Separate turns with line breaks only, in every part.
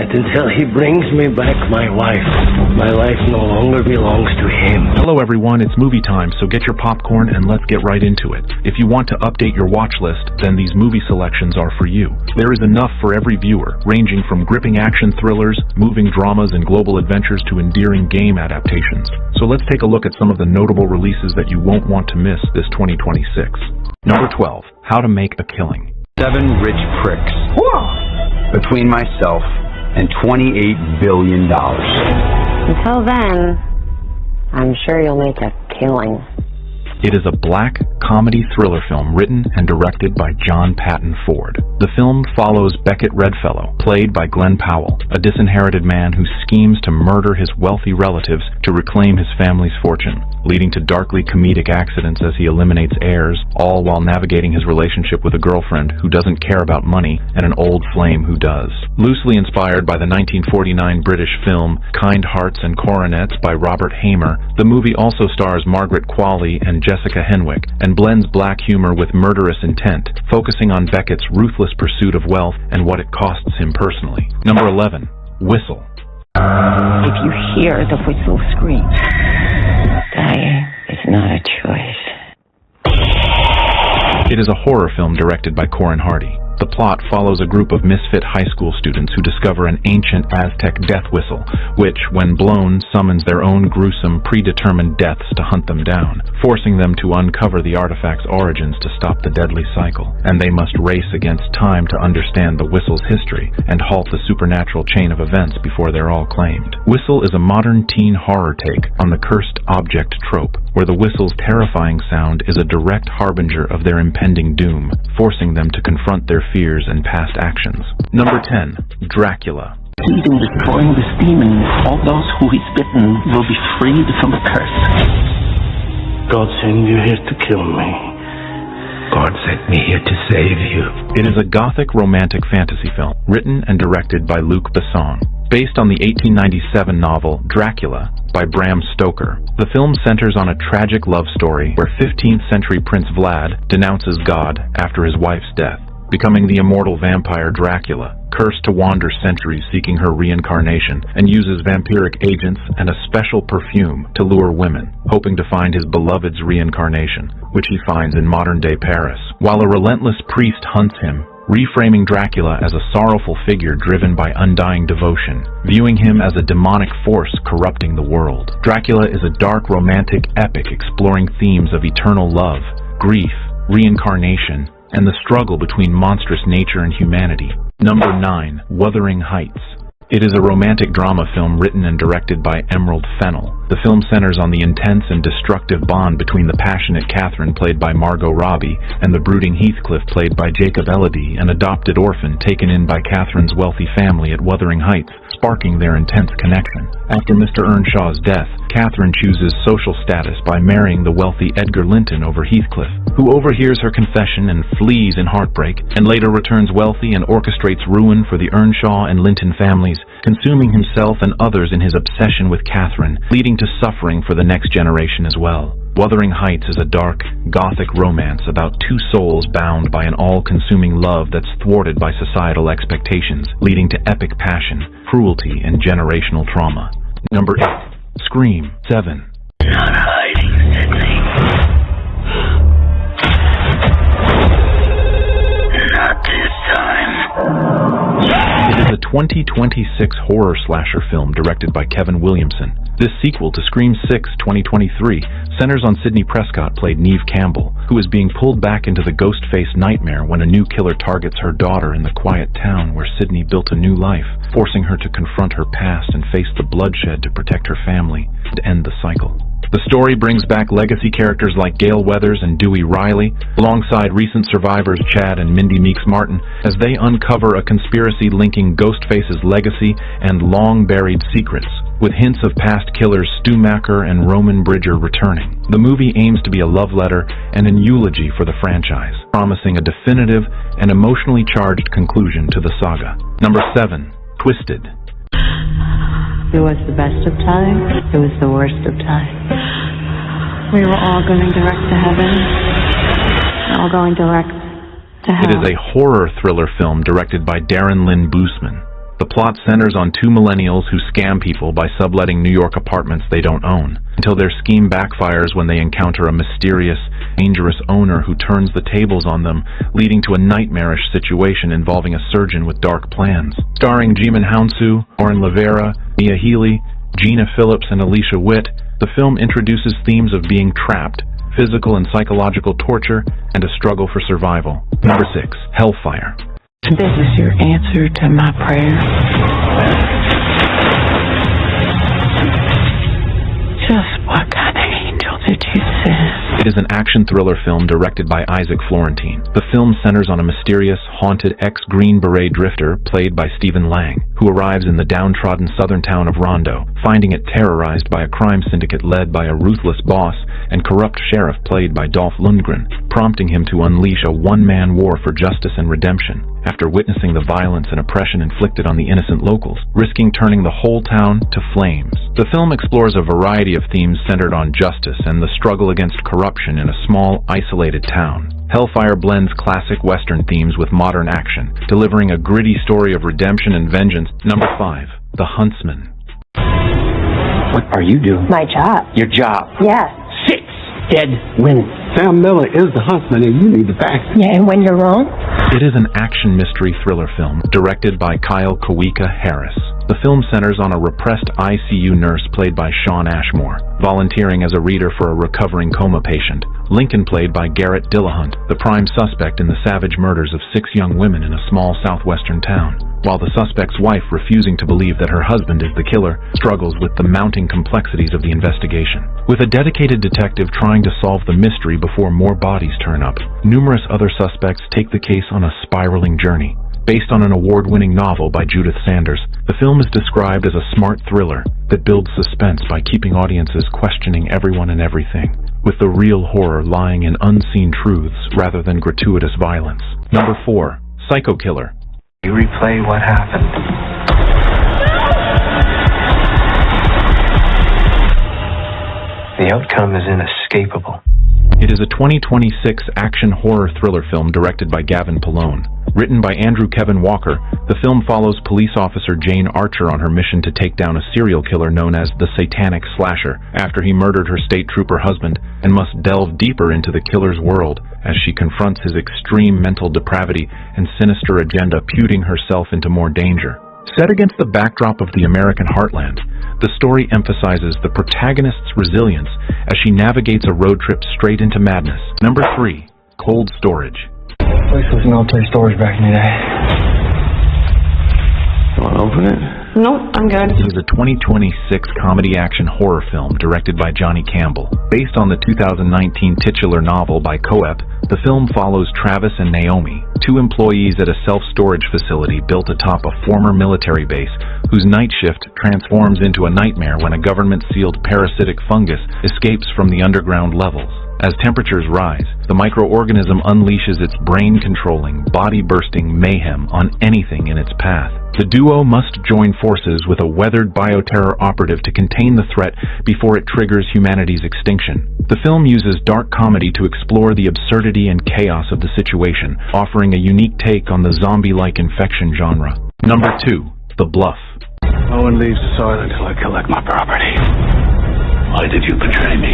night until he brings me back my wife. My life no longer belongs to him.
Hello everyone, it's movie time, so get your popcorn and let's get right into it. If you want to update your watch list, then these movie selections are for you. There is enough for every viewer, ranging from gripping action thrillers, moving dramas and global adventures to endearing game adaptations. So let's take a look at some of the notable releases that you won't want to miss this 2026. Number 12, How to Make a Killing.
7 rich pricks. Between myself and $28 billion.
Until then, I'm sure you'll make a killing.
It is a black comedy thriller film written and directed by John Patton Ford. The film follows Beckett Redfellow, played by Glenn Powell, a disinherited man who schemes to murder his wealthy relatives to reclaim his family's fortune, leading to darkly comedic accidents as he eliminates heirs, all while navigating his relationship with a girlfriend who doesn't care about money and an old flame who does. Loosely inspired by the 1949 British film Kind Hearts and Coronets by Robert Hamer, the movie also stars Margaret Qualley and Jessica Henwick, and blends black humor with murderous intent, focusing on Beckett's ruthless pursuit of wealth and what it costs him personally. Number 11, Whistle.
If you hear the whistle scream, dying is not a choice.
It is a horror film directed by Corin Hardy. The plot follows a group of misfit high school students who discover an ancient Aztec death whistle, which, when blown, summons their own gruesome, predetermined deaths to hunt them down, forcing them to uncover the artifact's origins to stop the deadly cycle. And they must race against time to understand the whistle's history and halt the supernatural chain of events before they're all claimed. Whistle is a modern teen horror take on the cursed object trope, where the whistle's terrifying sound is a direct harbinger of their impending doom, forcing them to confront their fears and past actions. Number 10, Dracula.
Pleading, destroying this demon, all those who is bitten will be freed from the curse. God sent you here to kill me. God sent me here to save you.
It is a gothic romantic fantasy film, written and directed by Luc Besson. Based on the 1897 novel Dracula by Bram Stoker, the film centers on a tragic love story where 15th century Prince Vlad denounces God after his wife's death, becoming the immortal vampire Dracula, cursed to wander centuries seeking her reincarnation, and uses vampiric agents and a special perfume to lure women, hoping to find his beloved's reincarnation, which he finds in modern-day Paris. While a relentless priest hunts him, reframing Dracula as a sorrowful figure driven by undying devotion, viewing him as a demonic force corrupting the world. Dracula is a dark romantic epic exploring themes of eternal love, grief, reincarnation, and the struggle between monstrous nature and humanity. Number 9, Wuthering Heights. It is a romantic drama film written and directed by Emerald Fennell. The film centers on the intense and destructive bond between the passionate Catherine, played by Margot Robbie, and the brooding Heathcliff, played by Jacob Elordi, an adopted orphan taken in by Catherine's wealthy family at Wuthering Heights, sparking their intense connection. After Mr. Earnshaw's death, Catherine chooses social status by marrying the wealthy Edgar Linton over Heathcliff, who overhears her confession and flees in heartbreak, and later returns wealthy and orchestrates ruin for the Earnshaw and Linton families, consuming himself and others in his obsession with Catherine, leading to suffering for the next generation as well. Wuthering Heights is a dark, gothic romance about two souls bound by an all-consuming love that's thwarted by societal expectations, leading to epic passion, cruelty, and generational trauma. Number 8, Scream 7.
Not hiding, Sidney. Not this time.
It is a 2026 horror slasher film directed by Kevin Williamson. This sequel to Scream 6 2023 centers on Sidney Prescott, played Neve Campbell, who is being pulled back into the ghost-faced nightmare when a new killer targets her daughter in the quiet town where Sidney built a new life, forcing her to confront her past and face the bloodshed to protect her family and end the cycle. The story brings back legacy characters like Gale Weathers and Dewey Riley, alongside recent survivors Chad and Mindy Meeks-Martin, as they uncover a conspiracy linking Ghostface's legacy and long-buried secrets, with hints of past killers Stu Macker and Roman Bridger returning. The movie aims to be a love letter and an eulogy for the franchise, promising a definitive and emotionally charged conclusion to the saga. Number 7, Twisted.
It was the best of times. It was the worst of times. We were all going direct to heaven. All going direct to hell.
It is a horror thriller film directed by Darren Lynn Bousman. The plot centers on two millennials who scam people by subletting New York apartments they don't own, until their scheme backfires when they encounter a mysterious, dangerous owner who turns the tables on them, leading to a nightmarish situation involving a surgeon with dark plans. Starring Jimin Hounsoo, Lauren Lavera, Mia Healy, Gina Phillips, and Alicia Witt, the film introduces themes of being trapped, physical and psychological torture, and a struggle for survival. Number 6. Hellfire.
This is your answer to my prayer. Just what kind of angel did you send?
It is an action thriller film directed by Isaac Florentine. The film centers on a mysterious, haunted ex-Green Beret drifter played by Stephen Lang, who arrives in the downtrodden southern town of Rondo, finding it terrorized by a crime syndicate led by a ruthless boss and corrupt sheriff played by Dolph Lundgren, prompting him to unleash a one-man war for justice and redemption. After witnessing the violence and oppression inflicted on the innocent locals, risking turning the whole town to flames. The film explores a variety of themes centered on justice and the struggle against corruption in a small, isolated town. Hellfire blends classic Western themes with modern action, delivering a gritty story of redemption and vengeance. Number 5. The Huntsman.
What are you doing?
My job.
Your job.
Yes.
6 dead women. Sam Miller is the huntsman and you need the facts.
Yeah, and when you're wrong?
It is an action mystery thriller film directed by Kyle Kawika Harris. The film centers on a repressed ICU nurse played by Shawn Ashmore, volunteering as a reader for a recovering coma patient. Lincoln played by Garrett Dillahunt, the prime suspect in the savage murders of 6 young women in a small southwestern town, while the suspect's wife, refusing to believe that her husband is the killer, struggles with the mounting complexities of the investigation. With a dedicated detective trying to solve the mystery before more bodies turn up, numerous other suspects take the case on a spiraling journey. Based on an award-winning novel by Judith Sanders, the film is described as a smart thriller that builds suspense by keeping audiences questioning everyone and everything, with the real horror lying in unseen truths rather than gratuitous violence. Number 4. Psycho Killer.
You replay what happened. The outcome is inescapable.
It is a 2026 action horror thriller film directed by Gavin Pallone. Written by Andrew Kevin Walker, the film follows police officer Jane Archer on her mission to take down a serial killer known as the Satanic Slasher after he murdered her state trooper husband, and must delve deeper into the killer's world as she confronts his extreme mental depravity and sinister agenda, putting herself into more danger. Set against the backdrop of the American heartland, the story emphasizes the protagonist's resilience as she navigates a road trip straight into madness. Number 3. Cold Storage.
Place was military storage back in the day. You want to open it?
Nope, I'm good.
It is a 2026 comedy action horror film directed by Johnny Campbell. Based on the 2019 titular novel by Coep, the film follows Travis and Naomi, 2 employees at a self-storage facility built atop a former military base whose night shift transforms into a nightmare when a government-sealed parasitic fungus escapes from the underground levels. As temperatures rise, the microorganism unleashes its brain-controlling, body-bursting mayhem on anything in its path. The duo must join forces with a weathered bioterror operative to contain the threat before it triggers humanity's extinction. The film uses dark comedy to explore the absurdity and chaos of the situation, offering a unique take on the zombie-like infection genre. Number 2. The Bluff.
No one leaves the soil until I collect my property. Why did you betray me?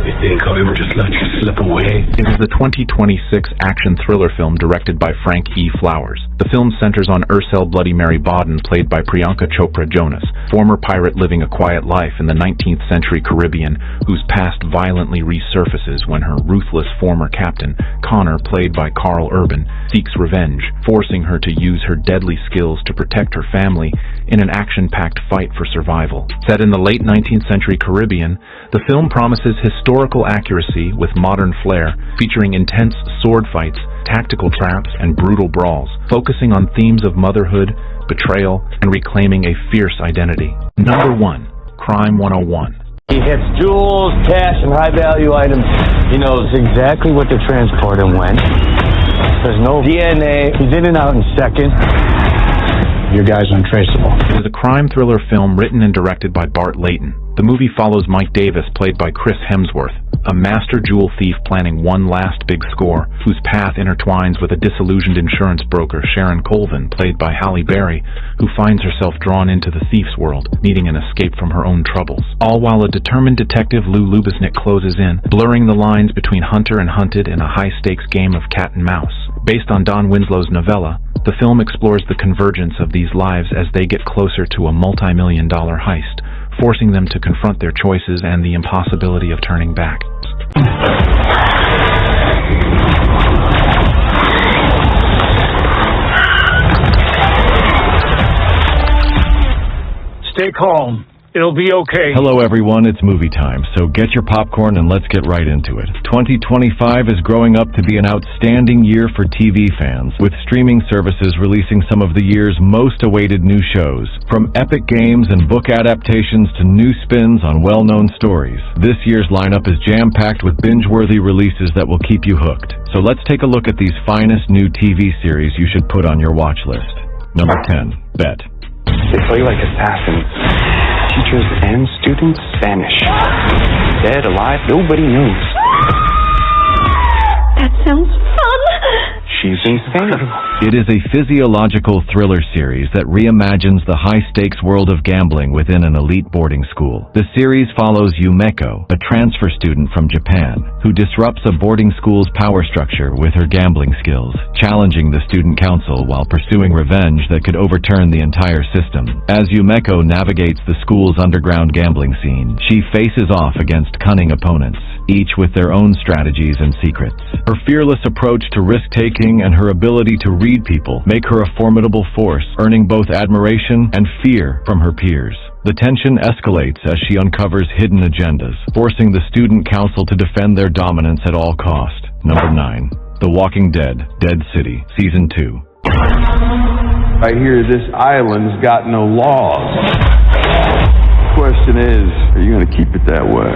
You think I would just let you slip away?
It is the 2026 action thriller film directed by Frank E. Flowers. The film centers on Ursel Bloody Mary Bodden, played by Priyanka Chopra Jonas, former pirate living a quiet life in the 19th century Caribbean, whose past violently resurfaces when her ruthless former captain, Connor, played by Carl Urban, seeks revenge, forcing her to use her deadly skills to protect her family in an action-packed fight for survival. Set in the late 19th century Caribbean, the film promises historical accuracy with modern flair, featuring intense sword fights, tactical traps, and brutal brawls, focusing on themes of motherhood, betrayal, and reclaiming a fierce identity. Number 1. Crime 101.
He hits jewels, cash, and high-value items. He knows exactly what to transport and when. There's no DNA. He's in and out in seconds. Your guy's untraceable.
It is a crime thriller film written and directed by Bart Layton. The movie follows Mike Davis, played by Chris Hemsworth, a master jewel thief planning one last big score, whose path intertwines with a disillusioned insurance broker, Sharon Colvin, played by Halle Berry, who finds herself drawn into the thief's world, needing an escape from her own troubles. All while a determined detective, Lou Lubisnik, closes in, blurring the lines between hunter and hunted in a high-stakes game of cat and mouse. Based on Don Winslow's novella, the film explores the convergence of these lives as they get closer to a multi-million-dollar heist, forcing them to confront their choices and the impossibility of turning back.
Stay calm. It'll be okay.
Hello everyone, it's movie time, so get your popcorn and let's get right into it. 2025 is growing up to be an outstanding year for TV fans, with streaming services releasing some of the year's most awaited new shows. From epic games and book adaptations to new spins on well-known stories, this year's lineup is jam-packed with binge-worthy releases that will keep you hooked. So let's take a look at these finest new TV series you should put on your watch list. Number 10, Bet.
They play like assassins. Teachers and students vanish. Dead, alive, nobody knows.
That sounds fun.
She's insane.
It is a physiological thriller series that reimagines the high-stakes world of gambling within an elite boarding school. The series follows Yumeko, a transfer student from Japan, who disrupts a boarding school's power structure with her gambling skills, challenging the student council while pursuing revenge that could overturn the entire system. As Yumeko navigates the school's underground gambling scene, she faces off against cunning opponents, each with their own strategies and secrets. Her fearless approach to risk-taking and her ability to read people make her a formidable force, earning both admiration and fear from her peers. The tension escalates as she uncovers hidden agendas, forcing the student council to defend their dominance at all cost. Number 9. The Walking Dead, Dead City, Season 2.
I hear this island's got no laws. Question is, are you going to keep it that way?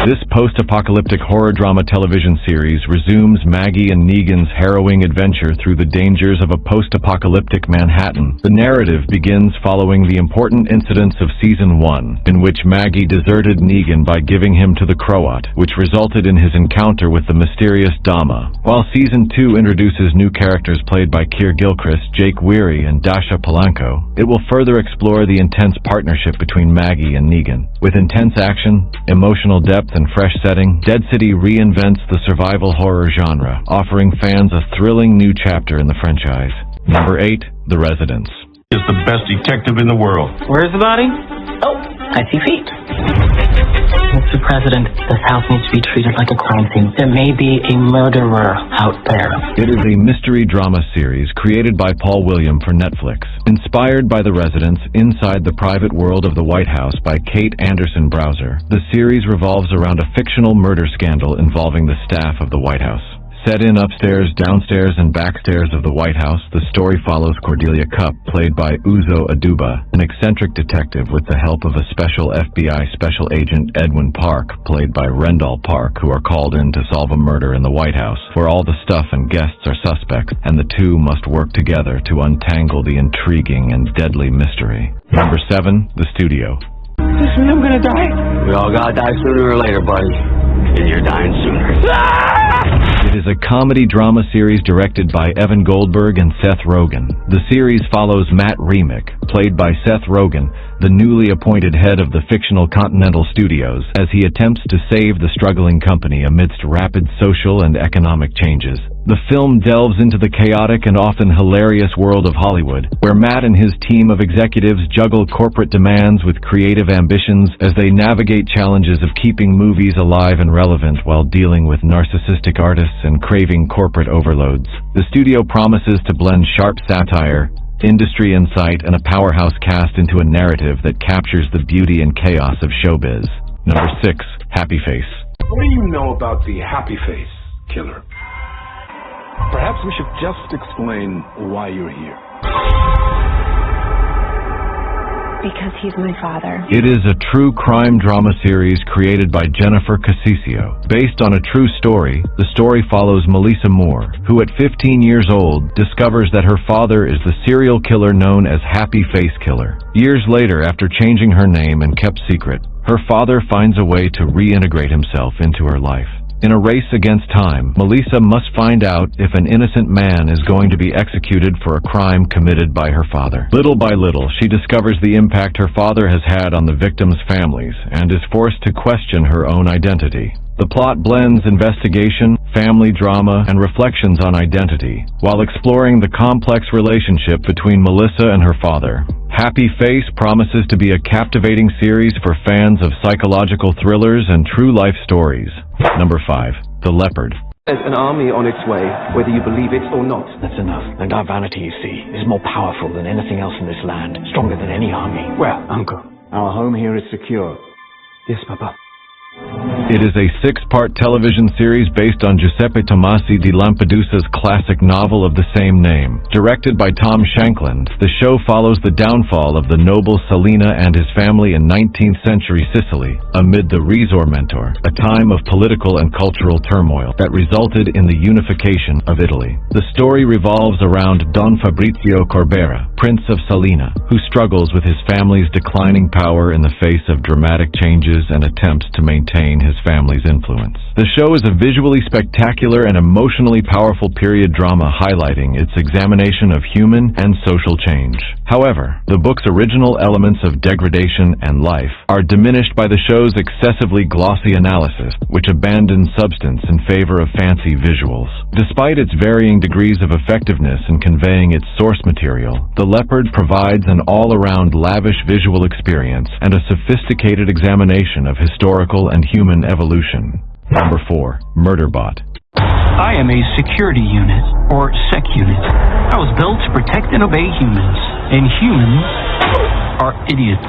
This post-apocalyptic horror drama television series resumes Maggie and Negan's harrowing adventure through the dangers of a post-apocalyptic Manhattan. The narrative begins following the important incidents of Season 1, in which Maggie deserted Negan by giving him to the Croat, which resulted in his encounter with the mysterious Dama. While Season 2 introduces new characters played by Keir Gilchrist, Jake Weary, and Dasha Polanco, it will further explore the intense partnership between Maggie and Negan. With intense action, emotional depth, and fresh setting, Dead City reinvents the survival horror genre, offering fans a thrilling new chapter in the franchise. Number 8, The Residence.
Is the best detective in the world.
Where's the body? Oh, I see feet. Mr. President, this house needs to be treated like a crime scene. There may be a murderer out there.
It is a mystery drama series created by Paul William for Netflix. Inspired by The Residence, Inside the Private World of the White House by Kate Anderson Browser, the series revolves around a fictional murder scandal involving the staff of the White House. Set in upstairs, downstairs, and backstairs of the White House, the story follows Cordelia Cupp, played by Uzo Aduba, an eccentric detective with the help of a special FBI special agent, Edwin Park, played by Rendell Park, who are called in to solve a murder in the White House, where all the stuff and guests are suspects, and the two must work together to untangle the intriguing and deadly mystery. Number 7, The Studio.
Does this mean I'm gonna die?
We all gotta die sooner or later, buddy. And you're dying sooner.
It is a comedy-drama series directed by Evan Goldberg and Seth Rogen. The series follows Matt Remick, played by Seth Rogen, the newly appointed head of the fictional Continental Studios, as he attempts to save the struggling company amidst rapid social and economic changes. The film delves into the chaotic and often hilarious world of Hollywood, where Matt and his team of executives juggle corporate demands with creative ambitions as they navigate challenges of keeping movies alive and relevant while dealing with narcissistic artists and craving corporate overloads. The studio promises to blend sharp satire, industry insight, and a powerhouse cast into a narrative that captures the beauty and chaos of showbiz. Number 6, Happy Face.
What do you know about the Happy Face killer? Perhaps we should just explain why you're here.
Because he's my father.
It is a true crime drama series created by Jennifer Casisio. Based on a true story, the story follows Melissa Moore, who at 15 years old discovers that her father is the serial killer known as Happy Face Killer. Years later, after changing her name and kept secret, her father finds a way to reintegrate himself into her life. In a race against time, Melissa must find out if an innocent man is going to be executed for a crime committed by her father. Little by little, she discovers the impact her father has had on the victims' families and is forced to question her own identity. The plot blends investigation, family drama, and reflections on identity, while exploring the complex relationship between Melissa and her father. Happy Face promises to be a captivating series for fans of psychological thrillers and true-life stories. Number 5. The Leopard.
There's an army on its way, whether you believe it or not.
That's enough. And our vanity, you see, is more powerful than anything else in this land, stronger than any army.
Well, Uncle,
Our home here is secure.
yes, Papa.
It is a 6-part television series based on Giuseppe Tomasi di Lampedusa's classic novel of the same name. Directed by Tom Shankland, the show follows the downfall of the noble Salina and his family in 19th century Sicily, amid the Risorgimento, a time of political and cultural turmoil that resulted in the unification of Italy. The story revolves around Don Fabrizio Corbera, Prince of Salina, who struggles with his family's declining power in the face of dramatic changes and attempts to maintain his family's influence. The show is a visually spectacular and emotionally powerful period drama highlighting its examination of human and social change. However, the book's original elements of degradation and life are diminished by the show's excessively glossy analysis, which abandons substance in favor of fancy visuals. Despite its varying degrees of effectiveness in conveying its source material, The Leopard provides an all-around lavish visual experience and a sophisticated examination of historical and human evolution. Number 4. Murderbot.
I am a security unit, or sec unit. I was built to protect and obey humans, and humans are idiots.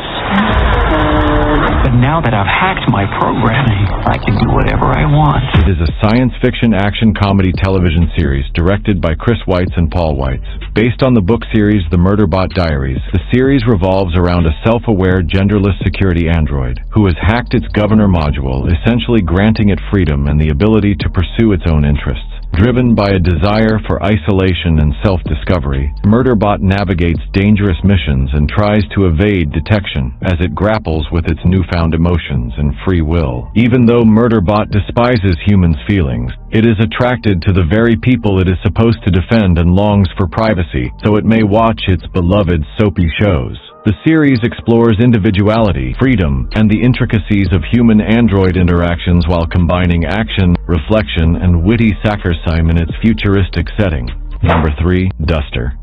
But now that I've hacked my programming, I can do whatever I want.
It is a science fiction action comedy television series directed by Chris Weitz and Paul Weitz. Based on the book series The Murderbot Diaries, the series revolves around a self-aware, genderless security android who has hacked its governor module, essentially granting it freedom and the ability to pursue its own interests. Driven by a desire for isolation and self-discovery, Murderbot navigates dangerous missions and tries to evade detection as it grapples with its newfound emotions and free will. Even though Murderbot despises humans' feelings, it is attracted to the very people it is supposed to defend and longs for privacy, so it may watch its beloved soapy shows. The series explores individuality, freedom, and the intricacies of human-android interactions while combining action, reflection, and witty satire in its futuristic setting. Number 3. Duster.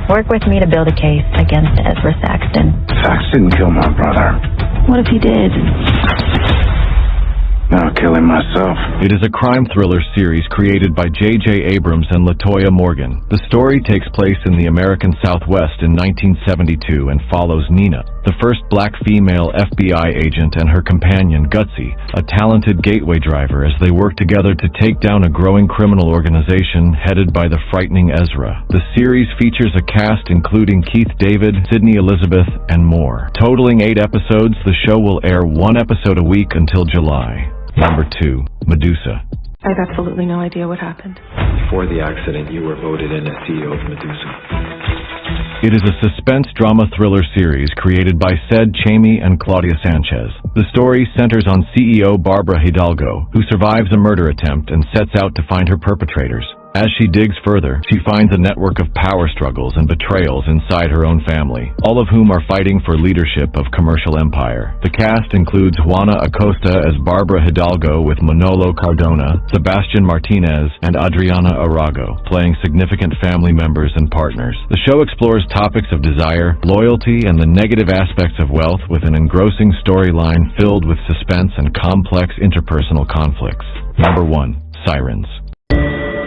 Work with me to build a case against Ezra Saxton.
Sax didn't kill my brother.
What if he did?
I'll kill him myself.
It is a crime thriller series created by J.J. Abrams and LaToya Morgan. The story takes place in the American Southwest in 1972 and follows Nina, the first black female FBI agent, and her companion Gutsy, a talented gateway driver, as they work together to take down a growing criminal organization headed by the frightening Ezra. The series features a cast including Keith David, Sydney Elizabeth, and more. Totaling 8 episodes, the show will air 1 episode a week until July. Number 2. Medusa.
I have absolutely no idea what happened.
Before the accident, you were voted in as CEO of Medusa.
It is a suspense drama thriller series created by Ced Chamey and Claudia Sanchez. The story centers on CEO Barbara Hidalgo, who survives a murder attempt and sets out to find her perpetrators. As she digs further, she finds a network of power struggles and betrayals inside her own family, all of whom are fighting for leadership of commercial empire. The cast includes Juana Acosta as Barbara Hidalgo with Manolo Cardona, Sebastian Martinez, and Adriana Arago, playing significant family members and partners. The show explores topics of desire, loyalty, and the negative aspects of wealth with an engrossing storyline filled with suspense and complex interpersonal conflicts. Number 1. Sirens.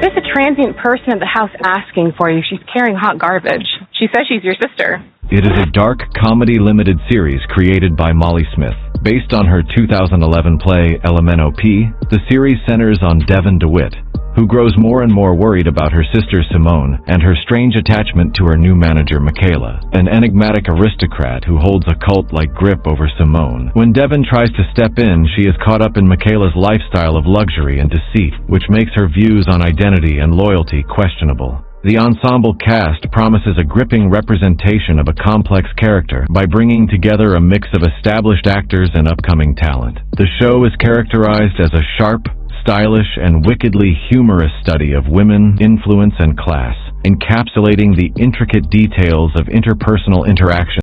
There's a transient person at the house asking for you. She's carrying hot garbage. She says she's your sister.
It is a dark comedy limited series created by Molly Smith. Based on her 2011 play Elemento P, the series centers on Devin DeWitt, who grows more and more worried about her sister Simone and her strange attachment to her new manager Michaela, an enigmatic aristocrat who holds a cult-like grip over Simone. When Devon tries to step in, she is caught up in Michaela's lifestyle of luxury and deceit, which makes her views on identity and loyalty questionable. The ensemble cast promises a gripping representation of a complex character by bringing together a mix of established actors and upcoming talent. The show is characterized as a sharp, stylish, and wickedly humorous study of women, influence, and class, encapsulating the intricate details of interpersonal interaction